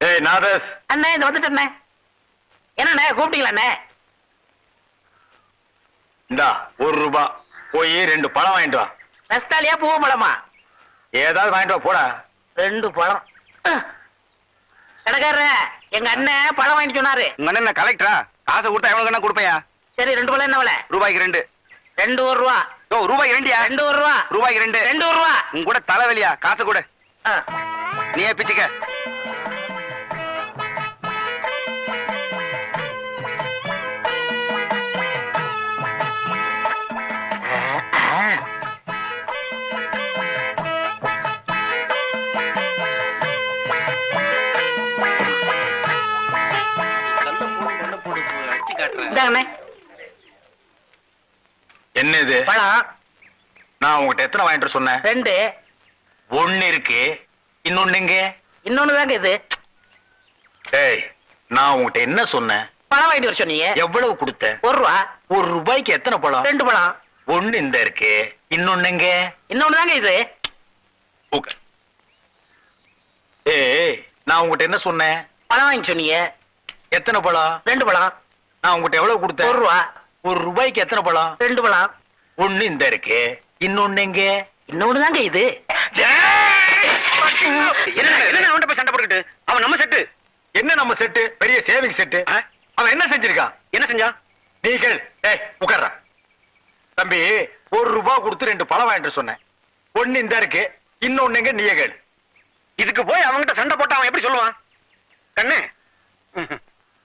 ஏய் நாதஸ், அண்ணே இந்த வந்துட்டேண்ணே. என்னண்ணே கூப்பிட்டீங்களா அண்ணே? இந்தா ₹1 போய் 2 பழம் வாங்கிட்டு வா. ரஸ்தாலியா பூவ பழமா? ஏதாவது வாங்கிட்டு வா போடா. 2 பழம். கடைக்காரர எங்க அண்ணன் பழம் வாங்கிட்டு சொன்னாரு. உங்க அண்ணன் என்ன கலெக்டரா? காசை கொடுத்தா எவ்வளவு கண்ணா கொடுப்பையா? சரி 2 பழம் என்ன விலை? ரூபாய்க்கு 2. 2 ரூபா. ஓ ரூபாய்க்கு 2யா? 2 ரூபா. ரூபாய்க்கு 2. 2 ரூபா. உன் கூட தலைவலியா? காசு கொடு. நீயே பிச்சுக்க. இந்தாங்கண்ணே என்ன இது? பழம். நான் உங்ககிட்ட எத்தனை வாங்கிட்டு வர சொன்னேன்? 2. ஒண்ணு இருக்கு, இன்னொன்னு எங்க? இன்னொன்னு தாங்க இது. ஏய், நான் உங்ககிட்ட என்ன சொன்னேன்? பழம் வாங்கிட்டு வர சொன்னீங்க. எவ்வளவு கொடுத்த? 1 ரூபா. ₹1 எத்தனை பழம்? 2 பழம். ஒண்ணு இந்த இருக்கு, இன்னொன்னு எங்க? இன்னொன்னு தாங்க இது. உட்கார். ஏய், நான் உங்ககிட்ட என்ன சொன்னேன்? பழம் வாங்கி சொன்னீங்க. எத்தனை பழம்? 2 பழம். நான் உங்ககிட்ட எவ்வளவு கொடுத்தேன்? 1 ரூபா. ₹1 எத்தனை பழம்? 2 பழம். ஒண்ணு இந்த இருக்கு, இன்னொன்னு எங்க? இன்னொன்னு தாங்க இது. என்ன அவன்கிட்ட போய் சண்டை போட்டுக்கிட்டு? அவன் நம்ம செட்டு. என்ன நம்ம செட்டு? பெரிய சேவிங் செட்டு. அவன் என்ன செஞ்சிருக்கான்? என்ன செஞ்சான்? நீ கேள். ஏய் உட்கார்றா. தம்பி, ₹1 கொடுத்து 2 பழம் வாங்கிட்டு சொன்னேன். ஒண்ணு இந்த இருக்கு, இன்னொன்னு எங்க? நீயே கேள். இதுக்கு போய் அவன்கிட்ட சண்டை போட்டா அவன் எப்படி சொல்லுவான்? கண்ணு,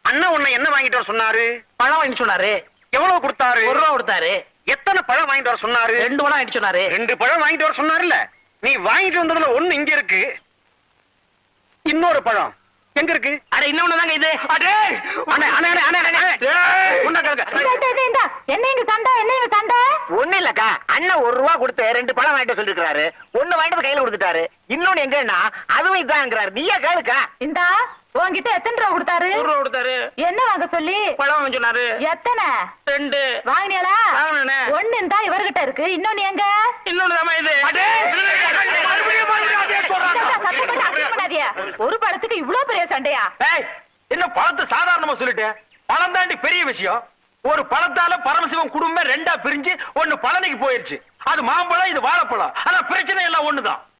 அண்ணா உன்னை என்ன வாங்கிட்டு வர சொன்னாரு? பழம் வாங்கிட்டு சொன்னாரு. எவ்வளவு கொடுத்தாரு? 1 ரூபா கொடுத்தாரு. எத்தனை பழம் வாங்கிட்டு வர சொன்னாரு? 2 பழம் வாங்கிட்டு சொன்னாரு. 2 பழம் வாங்கிட்டு வர சொன்னாருல்ல? நீ வாங்கிட்டு வந்ததுல ஒண்ணு இங்க இருக்கு, இன்னொரு பழம் எங்க இருக்கு? அட இன்னொன்னு தாங்க இது. அடே அண்ணே அண்ணே அண்ணே அண்ணே உன்ன கேளுங்க. என்ன இங்க சண்டை? என்ன இங்க சண்டை? ஒண்ணு இல்லக்கா, அண்ணன் 1 ரூபா கொடுத்து 2 பழம் வாங்கிட்டு சொல்லிருக்காரு. ஒண்ணு வாங்கிட்டு கையில கொடுத்துட்டாரு. இன்னொன்னு எங்கன்னா அதுவும் இதாங்கிறாரு. நீயே கேளுக்கா. இந்தா உன்கிட்ட எத்தனை ரூபா கொடுத்தாரு? 1 ரூபா கொடுத்தாரு. என்ன வாங்க சொல்லி? பழம் வாங்க சொன்னாரு. எத்தனை? 2. வாங்கினியாளா? வாங்கினேனே. ஒண்ணு இந்தா இவர்கிட்ட இருக்கு, இன்னொன்னு எங்க? இன்னொன்னு தாமா இது. அடே மறுபடியும் மறுபடியும் அதே சொல்றாங்க. சத்தப்பட்டு அசிங்கம் பண்ணாதீங்க. ஒரு பழத்துக்கு இவ்வளவு பெரிய சண்டையா? ஏய், என்ன பழத்தை சாதாரணமா சொல்லிட்டேன்? பழம் தாண்டி பெரிய விஷயம். ஒரு பழத்தால பரமசிவம் குடும்பம் 2ஆ பிரிஞ்சு ஒண்ணு பழனிக்கு போயிருச்சு. அது மாம்பழம், இது வாழைப்பழம். ஆனா பிரச்சனை எல்லாம் ஒண்ணுதான்.